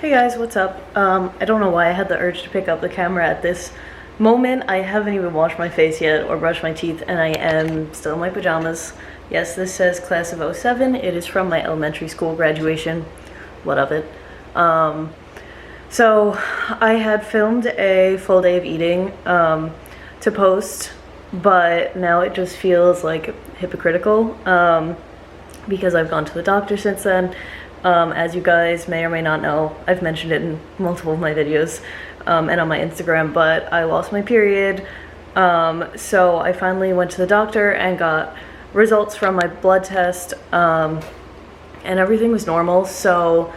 Hey guys, what's up? I don't know why I had the urge to pick up the camera at this moment. I haven't even washed my face yet or brushed my teeth, and I am still in my pajamas. Yes, this says class of '07. It is from my elementary school graduation. What of it? So I had filmed a full day of eating to post, but now it just feels like hypocritical because I've gone to the doctor since then. As you guys may or may not know, I've mentioned it in multiple of my videos and on my Instagram, but I lost my period. So I finally went to the doctor and got results from my blood test, and everything was normal. So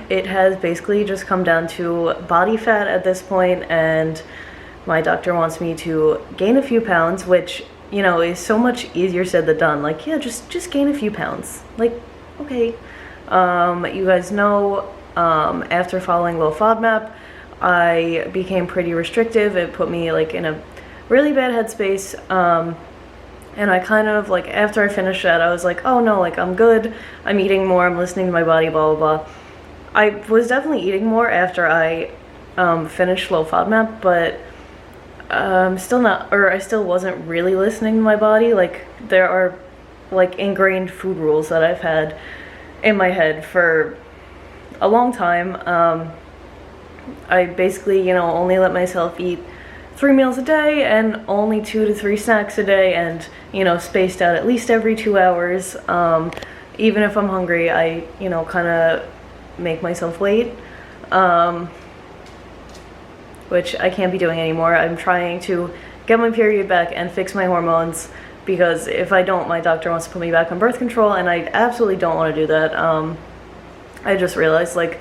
it has basically just come down to body fat at this point, and my doctor wants me to gain a few pounds, which, you know, is so much easier said than done. Like, yeah, just gain a few pounds. Like, okay. You guys know, after following low FODMAP, I became pretty restrictive. It put me like in a really bad headspace, and I kind of like, after I finished that, I was like, oh no, like I'm good, I'm eating more, I'm listening to my body, blah blah blah. I was definitely eating more after I finished low FODMAP, but still not, or I still wasn't really listening to my body. Like, there are like ingrained food rules that I've had in my head for a long time. I basically, you know, only let myself eat 3 meals a day and only 2 to 3 snacks a day, and, you know, spaced out at least every 2 hours. Even if I'm hungry, I, you know, kind of make myself wait, which I can't be doing anymore. I'm trying to get my period back and fix my hormones, because if I don't, my doctor wants to put me back on birth control, and I absolutely don't want to do that. I just realized, like,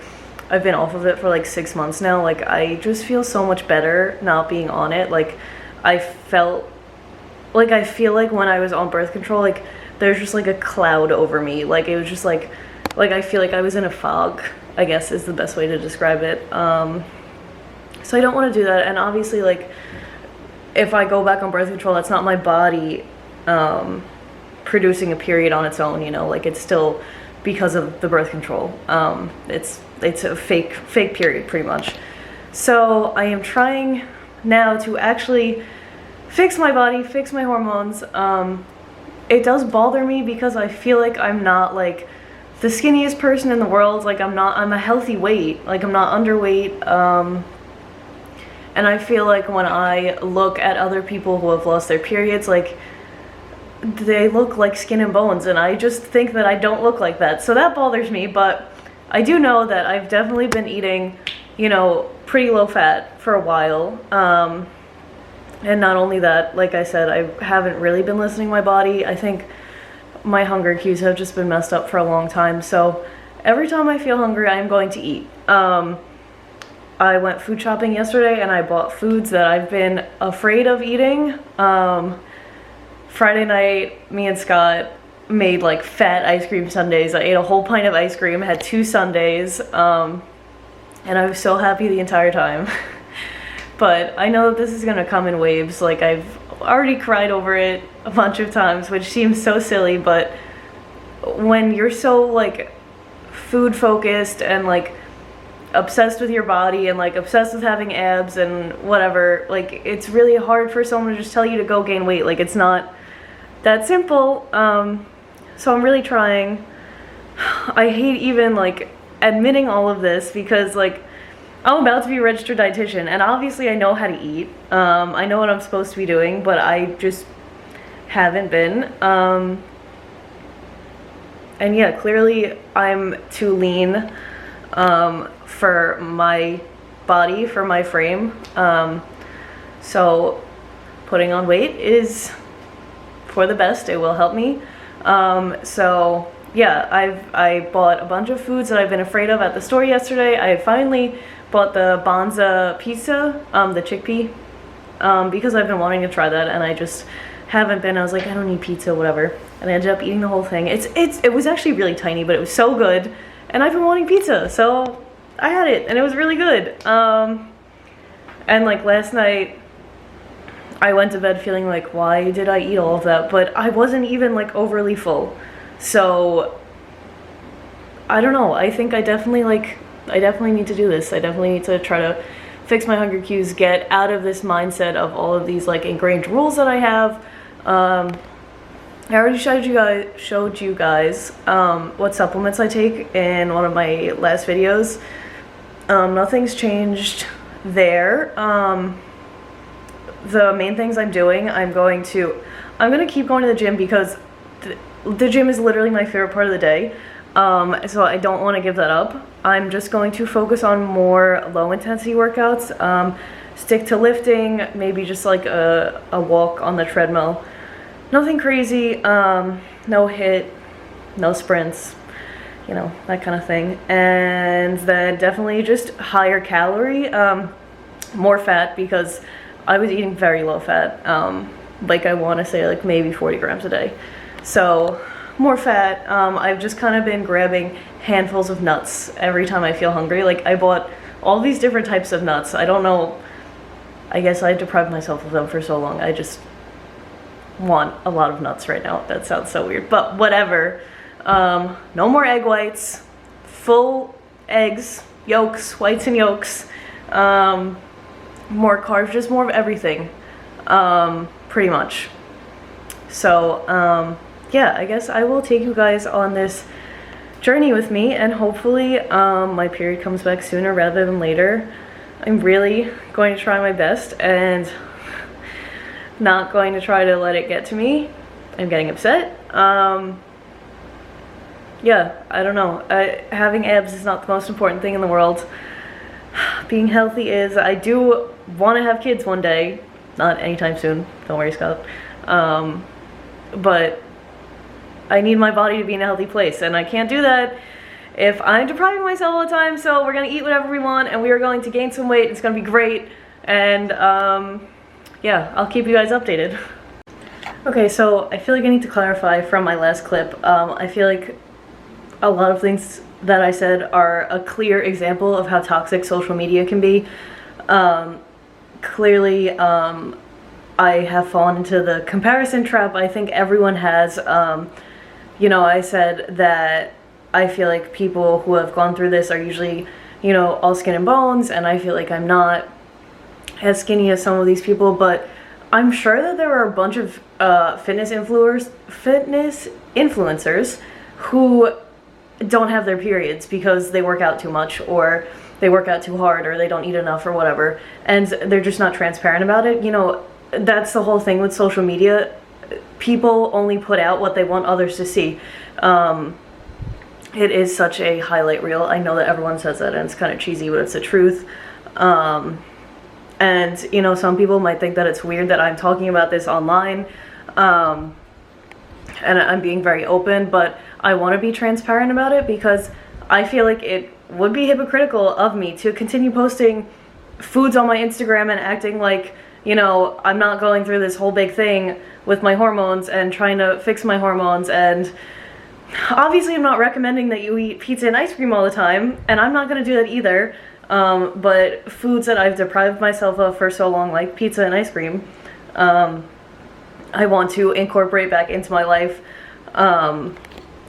I've been off of it for like 6 months now. Like, I just feel so much better not being on it. Like, I feel like when I was on birth control, like, there's just like a cloud over me. Like, it was just like I feel like I was in a fog, I guess is the best way to describe it. So I don't want to do that, and obviously, like, if I go back on birth control, that's not my body producing a period on its own, you know, like, it's still because of the birth control. It's a fake period, pretty much. So I am trying now to actually fix my body, fix my hormones. It does bother me because I feel like I'm not like the skinniest person in the world. Like, I'm a healthy weight, like I'm not underweight. And I feel like when I look at other people who have lost their periods, like, they look like skin and bones, and I just think that I don't look like that. So that bothers me, but I do know that I've definitely been eating, you know, pretty low fat for a while. And not only that, like I said, I haven't really been listening to my body. I think my hunger cues have just been messed up for a long time. So every time I feel hungry, I am going to eat. I went food shopping yesterday, and I bought foods that I've been afraid of eating. Friday night, me and Scott made like fat ice cream sundaes. I ate a whole pint of ice cream, had 2 sundaes, and I was so happy the entire time. But I know that this is gonna come in waves. Like, I've already cried over it a bunch of times, which seems so silly, but when you're so like food focused and like obsessed with your body and like obsessed with having abs and whatever, like, it's really hard for someone to just tell you to go gain weight. Like, it's not that simple. So I'm really trying. I hate even like admitting all of this, because like, I'm about to be a registered dietitian, and obviously I know how to eat. I know what I'm supposed to be doing, but I just haven't been. And yeah, clearly I'm too lean for my body, for my frame. So putting on weight is for the best. It will help me. So yeah, I bought a bunch of foods that I've been afraid of at the store yesterday. I finally bought the Banza pizza, the chickpea, because I've been wanting to try that, and I just haven't been. I was like, I don't need pizza, whatever. And I ended up eating the whole thing. It was actually really tiny, but it was so good. And I've been wanting pizza, so I had it, and it was really good. And like last night, I went to bed feeling like, why did I eat all of that? But I wasn't even like overly full. So I don't know. I think I definitely like I definitely need to do this. I definitely need to try to fix my hunger cues, get out of this mindset of all of these like ingrained rules that I have. I already showed you guys what supplements I take in one of my last videos. Nothing's changed there. The main things I'm doing, I'm gonna keep going to the gym because the gym is literally my favorite part of the day. So I don't want to give that up. I'm just going to focus on more low intensity workouts, stick to lifting, maybe just like a walk on the treadmill. Nothing crazy, no hit, no sprints, you know, that kind of thing. And then definitely just higher calorie, more fat, because I was eating very low fat, like I want to say like maybe 40 grams a day. So more fat. I've just kind of been grabbing handfuls of nuts every time I feel hungry. Like I bought all these different types of nuts. I don't know, I guess I deprived myself of them for so long. I just want a lot of nuts right now. That sounds so weird, but whatever. No more egg whites, full eggs, yolks, whites and yolks, more carbs, just more of everything, pretty much. So yeah, I guess I will take you guys on this journey with me, and hopefully my period comes back sooner rather than later. I'm really going to try my best and not going to try to let it get to me. I'm getting upset. Yeah, I don't know. Having abs is not the most important thing in the world. Being healthy is. I do want to have kids one day. Not anytime soon. Don't worry, Scott. But I need my body to be in a healthy place, and I can't do that if I'm depriving myself all the time. So we're gonna eat whatever we want, and we are going to gain some weight. It's gonna be great, and yeah, I'll keep you guys updated. Okay, so I feel like I need to clarify from my last clip. I feel like a lot of things that I said are a clear example of how toxic social media can be. Clearly, I have fallen into the comparison trap. I think everyone has. You know, I said that I feel like people who have gone through this are usually, you know, all skin and bones, and I feel like I'm not as skinny as some of these people, but I'm sure that there are a bunch of fitness influencers who don't have their periods because they work out too much, or they work out too hard, or they don't eat enough, or whatever, and they're just not transparent about it. You know, that's the whole thing with social media. People only put out what they want others to see. It is such a highlight reel. I know that everyone says that and it's kind of cheesy, but it's the truth. And you know, some people might think that it's weird that I'm talking about this online, and I'm being very open, but I want to be transparent about it because I feel like it would be hypocritical of me to continue posting foods on my Instagram and acting like, you know, I'm not going through this whole big thing with my hormones and trying to fix my hormones. And obviously I'm not recommending that you eat pizza and ice cream all the time, and I'm not going to do that either. But foods that I've deprived myself of for so long, like pizza and ice cream, I want to incorporate back into my life,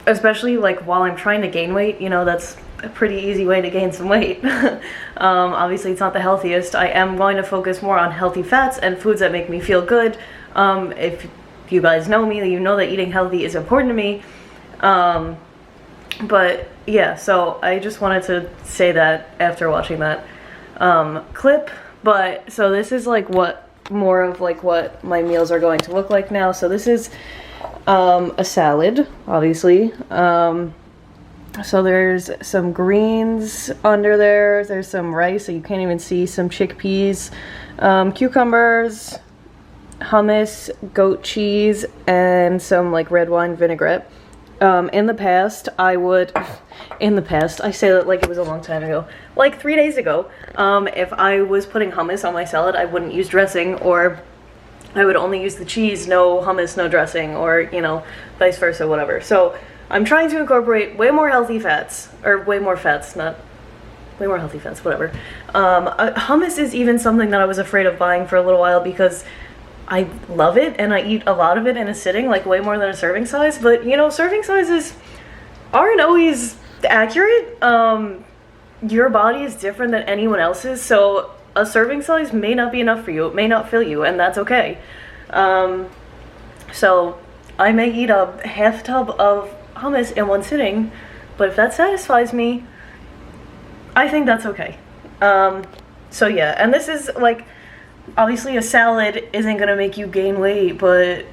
especially like while I'm trying to gain weight. You know, that's a pretty easy way to gain some weight. Obviously it's not the healthiest. I am going to focus more on healthy fats and foods that make me feel good. If you guys know me, you know that eating healthy is important to me. But yeah, so I just wanted to say that after watching that clip. But so this is like what more of like what my meals are going to look like now. So this is a salad, obviously. So there's some greens under there. There's some rice that you can't even see, some chickpeas, cucumbers, hummus, goat cheese, and some like red wine vinaigrette. In the past, I say that like it was a long time ago, like 3 days ago, if I was putting hummus on my salad, I wouldn't use dressing, or I would only use the cheese, no hummus, no dressing, or, you know, vice versa, whatever. So I'm trying to incorporate way more healthy fats, or way more fats, not way more healthy fats, whatever. Hummus is even something that I was afraid of buying for a little while because I love it and I eat a lot of it in a sitting, like way more than a serving size. But you know, serving sizes aren't always accurate. your body is different than anyone else's, so a serving size may not be enough for you. It may not fill you, and that's okay. So I may eat a half tub of hummus in one sitting, but if that satisfies me, I think that's okay. So yeah, and this is like, obviously a salad isn't gonna make you gain weight, but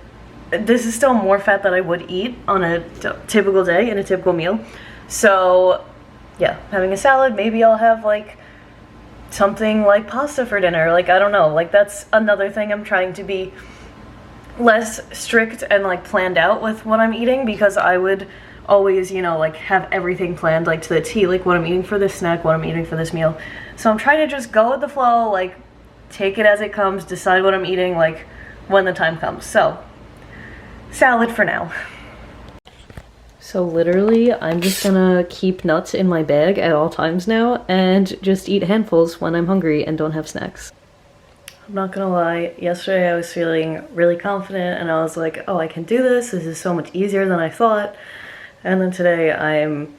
this is still more fat than I would eat on a typical day in a typical meal. So yeah, having a salad, maybe I'll have like something like pasta for dinner. Like, I don't know, like that's another thing. I'm trying to be less strict and like planned out with what I'm eating, because I would always, you know, like have everything planned like to the T, like what I'm eating for this snack, what I'm eating for this meal. So I'm trying to just go with the flow, like take it as it comes, decide what I'm eating like when the time comes. So salad for now. So literally, I'm just gonna keep nuts in my bag at all times now and just eat handfuls when I'm hungry and don't have snacks. I'm not gonna lie, yesterday I was feeling really confident and I was like, oh, I can do this. This is so much easier than I thought. And then today I'm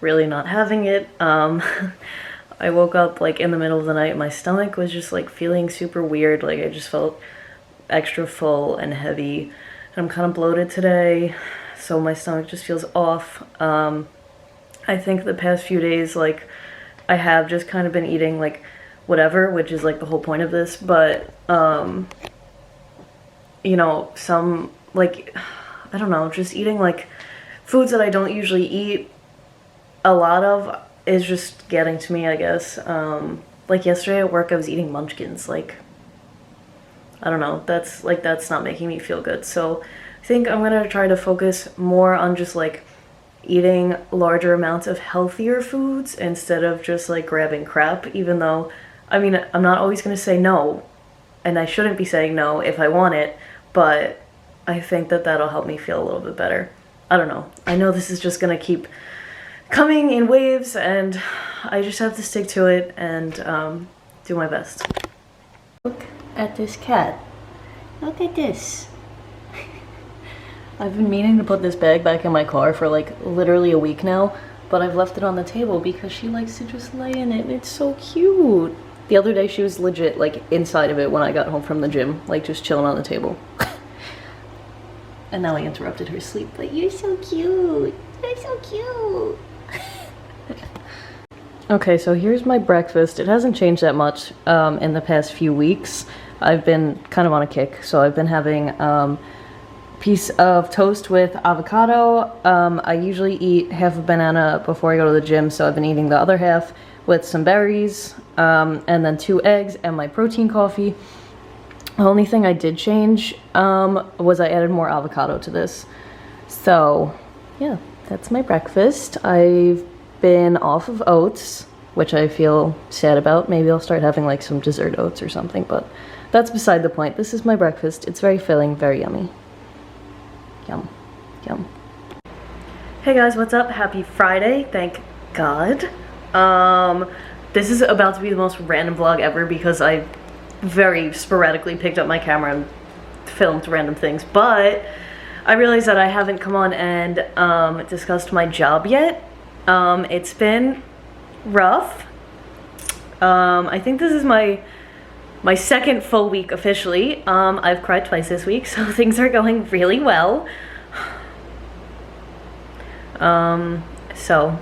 really not having it. I woke up like in the middle of the night, my stomach was just like feeling super weird. Like I just felt extra full and heavy. And I'm kind of bloated today, so my stomach just feels off. I think the past few days, like, I have just kind of been eating, like, whatever, which is, like, the whole point of this, but, you know, some, like, I don't know, just eating, like, foods that I don't usually eat a lot of is just getting to me, I guess. Like, yesterday at work, I was eating munchkins, like, I don't know, that's not making me feel good. So I think I'm gonna try to focus more on just like eating larger amounts of healthier foods instead of just like grabbing crap, even though, I mean, I'm not always gonna say no, and I shouldn't be saying no if I want it, but I think that that'll help me feel a little bit better. I don't know. I know this is just gonna keep coming in waves, and I just have to stick to it and do my best. Look at this cat. Look at this. I've been meaning to put this bag back in my car for like literally a week now, but I've left it on the table because she likes to just lay in it and it's so cute. The other day she was legit like inside of it when I got home from the gym, like just chilling on the table. And now I interrupted her sleep, but you're so cute. You're so cute. Okay, so here's my breakfast. It hasn't changed that much in the past few weeks. I've been kind of on a kick, so I've been having piece of toast with avocado. I usually eat half a banana before I go to the gym, so I've been eating the other half with some berries, and then 2 eggs and my protein coffee. The only thing I did change was I added more avocado to this. So yeah, that's my breakfast. I've been off of oats, which I feel sad about. Maybe I'll start having like some dessert oats or something, but that's beside the point. This is my breakfast. It's very filling, very yummy. Yum, yum. Hey guys, what's up? Happy Friday, thank God. This is about to be the most random vlog ever because I very sporadically picked up my camera and filmed random things, but I realized that I haven't come on and discussed my job yet. It's been rough. I think this is my second full week officially. I've cried twice this week, so things are going really well. So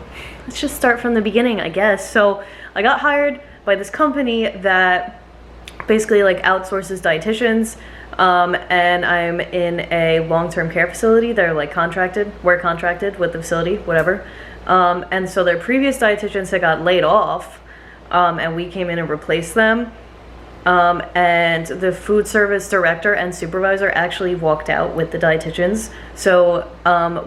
let's just start from the beginning, I guess. So I got hired by this company that basically like outsources dietitians, and I'm in a long-term care facility. They're like contracted, we're contracted with the facility, whatever. And so their previous dietitians had got laid off, and we came in and replaced them. And the food service director and supervisor actually walked out with the dietitians. So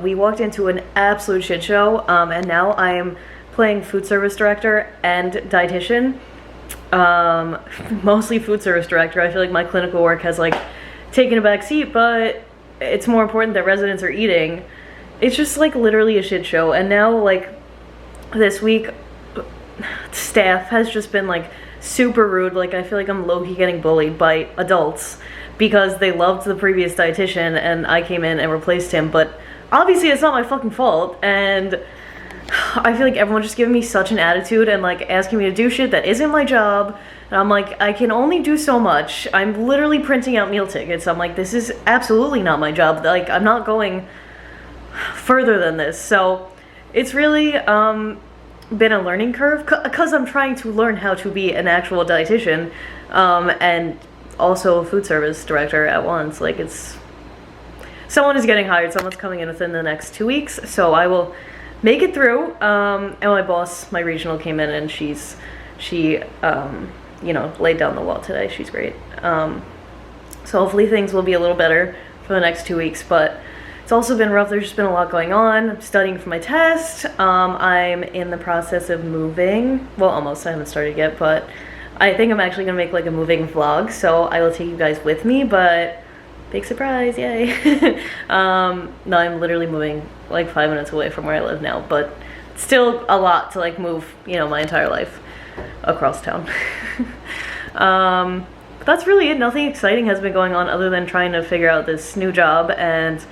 we walked into an absolute shit show, and now I am playing food service director and dietitian. Mostly food service director. I feel like my clinical work has like taken a back seat, but it's more important that residents are eating. It's just like literally a shit show. And now like this week, staff has just been like super rude. Like I feel like I'm low-key getting bullied by adults because they loved the previous dietitian and I came in and replaced him, but obviously it's not my fucking fault. And I feel like everyone's just giving me such an attitude and like asking me to do shit that isn't my job. And I'm like, I can only do so much. I'm literally printing out meal tickets. I'm like, this is absolutely not my job. Like, I'm not going further than this. So it's really been a learning curve because I'm trying to learn how to be an actual dietitian and also a food service director at once. Like, it's, someone is getting hired. Someone's coming in within the next 2 weeks. So I will make it through. And my boss, my regional, came in and she you know, laid down the law today. She's great. So hopefully things will be a little better for the next 2 weeks, but it's also been rough. There's just been a lot going on. I'm studying for my test. I'm in the process of moving. Well, almost. I haven't started yet, but I think I'm actually gonna make like a moving vlog, so I will take you guys with me, but big surprise, yay. No, I'm literally moving like 5 minutes away from where I live now, but still a lot to like move, you know, my entire life across town. But that's really it. Nothing exciting has been going on other than trying to figure out this new job and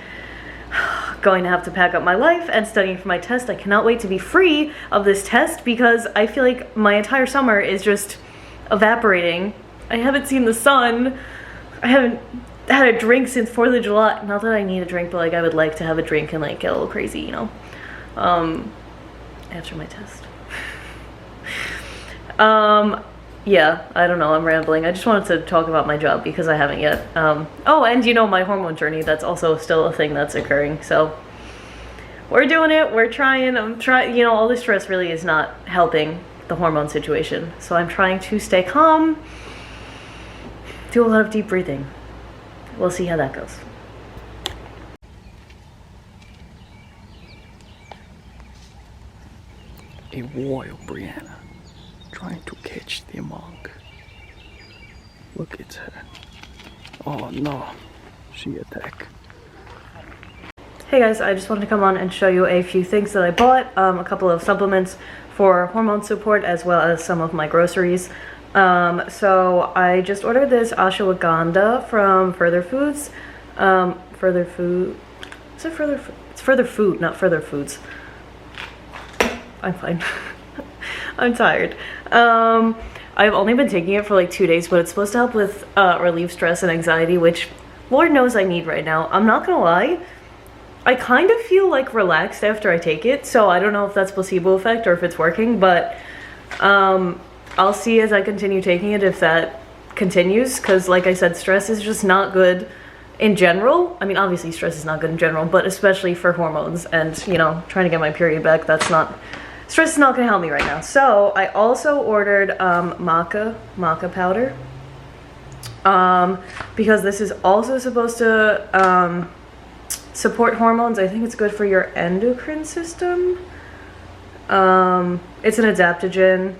going to have to pack up my life and studying for my test. I cannot wait to be free of this test because I feel like my entire summer is just evaporating. I haven't seen the sun. I haven't had a drink since 4th of July. Not that I need a drink, but like I would like to have a drink and like get a little crazy, you know, after my test. Yeah, I don't know, I'm rambling. I just wanted to talk about my job because I haven't yet. Oh, and you know, my hormone journey, that's also still a thing that's occurring. So we're doing it, we're trying. I'm trying, you know, all this stress really is not helping the hormone situation. So I'm trying to stay calm, do a lot of deep breathing. We'll see how that goes. A royal Brianna trying to catch the monk. Look at her. Oh no, she attacked. Hey guys, I just wanted to come on and show you a few things that I bought. A couple of supplements for hormone support as well as some of my groceries. So I just ordered this ashwagandha from Further Foods. Further Food. Is it Further Food? It's Further Food, not Further Foods. I'm fine. I'm tired. I've only been taking it for like 2 days, but it's supposed to help with relieve stress and anxiety, which Lord knows I need right now. I'm not gonna lie, I kind of feel like relaxed after I take it, so I don't know if that's placebo effect or if it's working, but I'll see as I continue taking it if that continues, because like I said, stress is just not good in general. I mean, obviously stress is not good in general, but especially for hormones and, you know, trying to get my period back, that's not, stress is not gonna help me right now. So I also ordered maca powder, because this is also supposed to support hormones. I think it's good for your endocrine system. It's an adaptogen.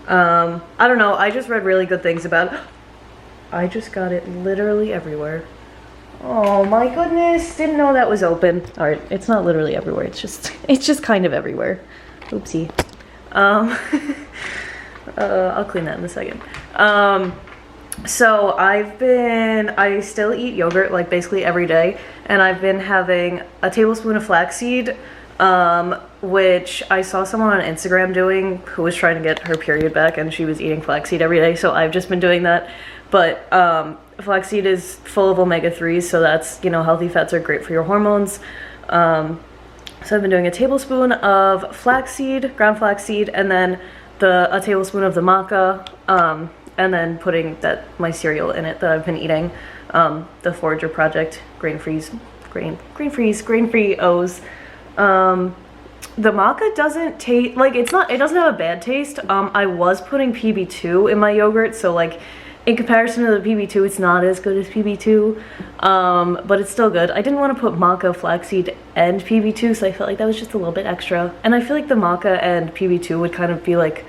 I don't know, I just read really good things about it. I just got it literally everywhere. Oh my goodness, didn't know that was open. All right, it's not literally everywhere, it's just kind of everywhere. Oopsie. I'll clean that in a second. So I still eat yogurt like basically every day, and I've been having a tablespoon of flaxseed, which I saw someone on Instagram doing who was trying to get her period back, and she was eating flaxseed every day, so I've just been doing that. But flaxseed is full of omega-3s, so that's, you know, healthy fats are great for your hormones. So I've been doing a tablespoon of flaxseed, ground flaxseed, and then a tablespoon of the maca, and then putting my cereal in it that I've been eating, the Forager Project grain-free O's. The maca doesn't taste like it doesn't have a bad taste. I was putting PB2 in my yogurt, so like in comparison to the PB2, it's not as good as PB2, but it's still good. I didn't want to put maca, flaxseed, and PB2, so I felt like that was just a little bit extra. And I feel like the maca and PB2 would kind of be like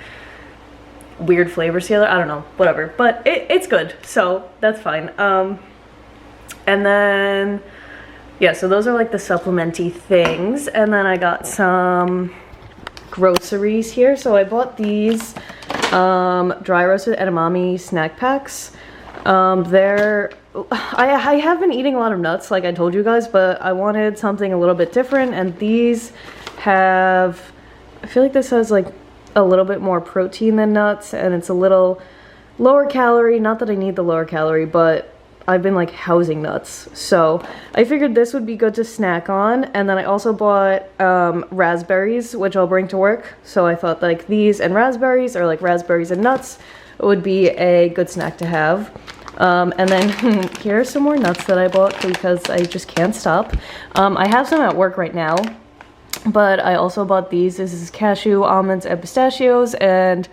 weird flavors together. I don't know, whatever. But it's good, so that's fine. And then, yeah, so those are like the supplementy things. And then I got some groceries here. So I bought these dry roasted edamame snack packs. I have been eating a lot of nuts like I told you guys, but I wanted something a little bit different, and these have I feel like this has like a little bit more protein than nuts, and it's a little lower calorie. Not that I need the lower calorie, but I've been like housing nuts, so I figured this would be good to snack on. And then I also bought raspberries, which I'll bring to work, so I thought like these and raspberries, or like raspberries and nuts, would be a good snack to have. And then here are some more nuts that I bought because I just can't stop. I have some at work right now, but I also bought these. This is cashew, almonds, and pistachios, and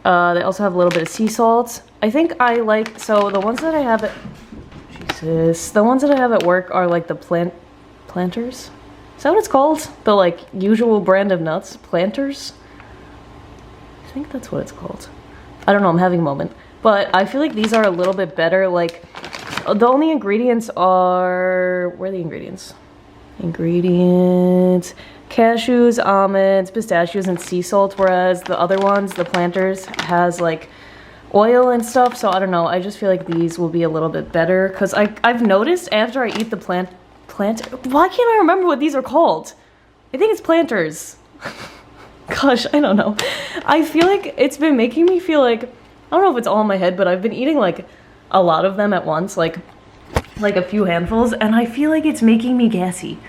they also have a little bit of sea salt. I think I like, so the ones that I have at, the ones that I have at work are like the planters? Is that what it's called? The like usual brand of nuts? Planters? I think that's what it's called. I don't know, I'm having a moment. But I feel like these are a little bit better. Like, the only ingredients are, where are the ingredients? Ingredients, cashews, almonds, pistachios, and sea salt, whereas the other ones, the planters, has like oil and stuff. So I don't know, I just feel like these will be a little bit better, because I've noticed after I eat the plant, why can't I remember what these are called? I think it's planters. Gosh, I don't know. I feel like it's been making me feel like, I don't know if it's all in my head, but I've been eating like a lot of them at once, like a few handfuls, and I feel like it's making me gassy.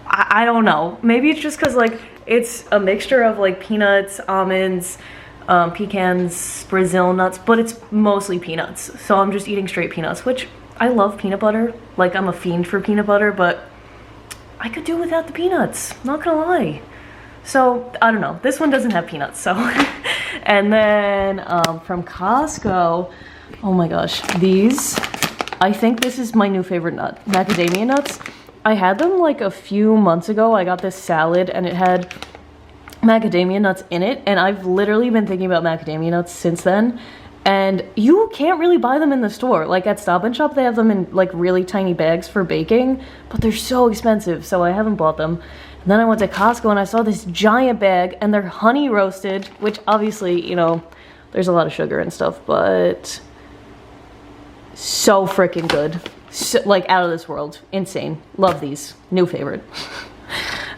I don't know. Maybe it's just because like it's a mixture of like peanuts, almonds, pecans, Brazil nuts, but it's mostly peanuts. So I'm just eating straight peanuts, which I love peanut butter. Like, I'm a fiend for peanut butter, but I could do without the peanuts, not gonna lie. So I don't know, this one doesn't have peanuts, so. And then from Costco, oh my gosh, these, I think this is my new favorite nut, macadamia nuts. I had them like a few months ago. I got this salad and it had macadamia nuts in it, and I've literally been thinking about macadamia nuts since then. And you can't really buy them in the store. Like at Stop and Shop, they have them in like really tiny bags for baking, but they're so expensive, so I haven't bought them. And then I went to Costco and I saw this giant bag, and they're honey roasted, which obviously, you know, there's a lot of sugar and stuff, but so freaking good. So, like, out of this world. Insane. Love these. New favorite.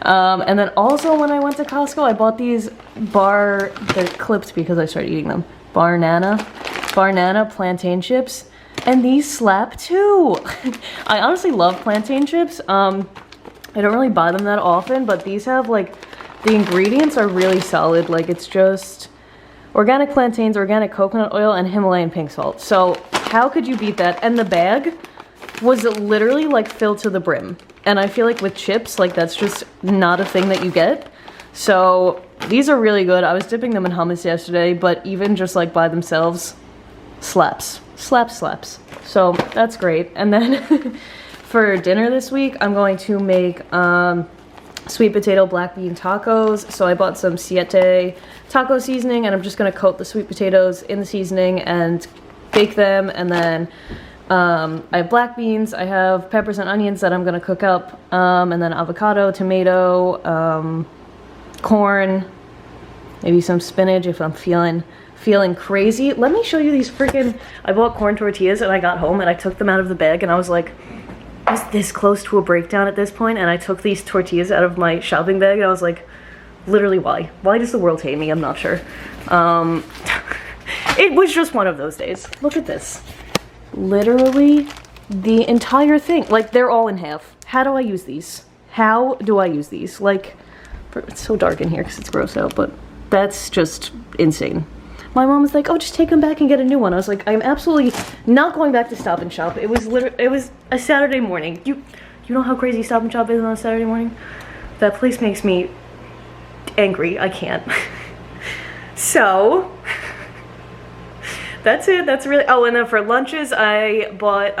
And then also when I went to Costco, I bought these they're clipped because I started eating them. Barnana plantain chips. And these slap too. I honestly love plantain chips. I don't really buy them that often, but these have like, the ingredients are really solid. Like, it's just organic plantains, organic coconut oil, and Himalayan pink salt. So how could you beat that? And the bag was literally like filled to the brim. And I feel like with chips, like that's just not a thing that you get. So these are really good. I was dipping them in hummus yesterday, but even just like by themselves, slaps. So that's great. And then for dinner this week, I'm going to make sweet potato black bean tacos. So I bought some Siete taco seasoning, and I'm just gonna coat the sweet potatoes in the seasoning and bake them. And then I have black beans, I have peppers and onions that I'm gonna cook up, and then avocado, tomato, corn, maybe some spinach if I'm feeling crazy. Let me show you these freaking, I bought corn tortillas and I got home and I took them out of the bag, and I was like, I was this close to a breakdown at this point, and I took these tortillas out of my shopping bag and I was like, literally, why does the world hate me? I'm not sure. It was just one of those days. Look at this. Literally the entire thing, like they're all in half. How do I use these? How do I use these? Like, it's so dark in here because it's gross out, but that's just insane. My mom was like, oh, just take them back and get a new one. I was like, I'm absolutely not going back to Stop and Shop. It was a Saturday morning. You know how crazy Stop and Shop is on a Saturday morning? That place makes me angry. I can't. So that's it. That's really, oh, and then for lunches, I bought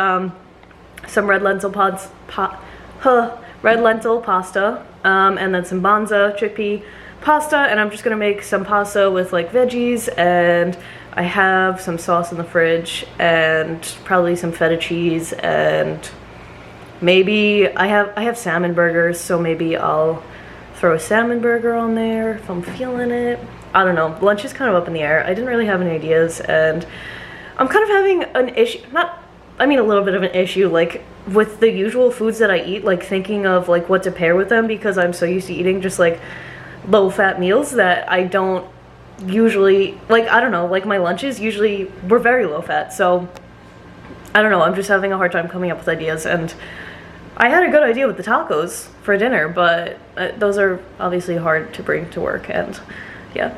some red lentil pasta, and then some banza chickpea pasta, and I'm just gonna make some pasta with like veggies, and I have some sauce in the fridge, and probably some feta cheese, and maybe I have salmon burgers, so maybe I'll throw a salmon burger on there if I'm feeling it. I don't know. Lunch is kind of up in the air. I didn't really have any ideas, and I'm kind of having an issue, a little bit of an issue, like with the usual foods that I eat, like thinking of like what to pair with them, because I'm so used to eating just like low-fat meals that I don't usually, like, I don't know, like my lunches usually were very low-fat, so I don't know, I'm just having a hard time coming up with ideas. And I had a good idea with the tacos for dinner, but those are obviously hard to bring to work, and yeah,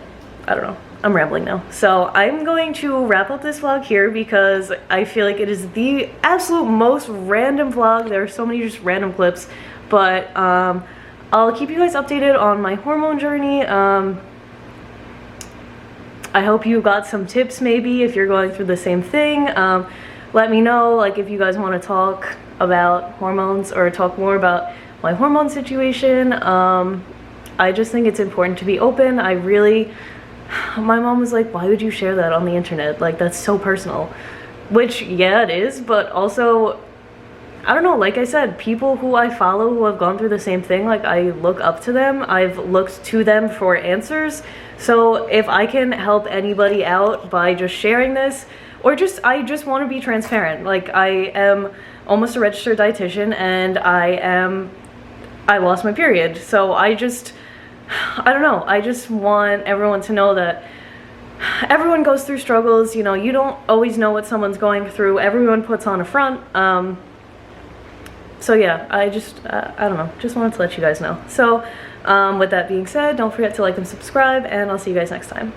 I don't know. I'm rambling now. So I'm going to wrap up this vlog here because I feel like it is the absolute most random vlog. There are so many just random clips, but I'll keep you guys updated on my hormone journey. I hope you got some tips maybe if you're going through the same thing. Let me know, like, if you guys want to talk about hormones or talk more about my hormone situation. I just think it's important to be open. My mom was like, why would you share that on the internet? Like, that's so personal. Which, yeah, it is, but also, I don't know, like I said, people who I follow who have gone through the same thing, like, I look up to them. I've looked to them for answers. So if I can help anybody out by just sharing this, or I just want to be transparent. Like, I am almost a registered dietitian, and I lost my period. So I don't know, I just want everyone to know that everyone goes through struggles, you know, you don't always know what someone's going through. Everyone puts on a front. So yeah, I don't know, just wanted to let you guys know. So with that being said, don't forget to like and subscribe, and I'll see you guys next time.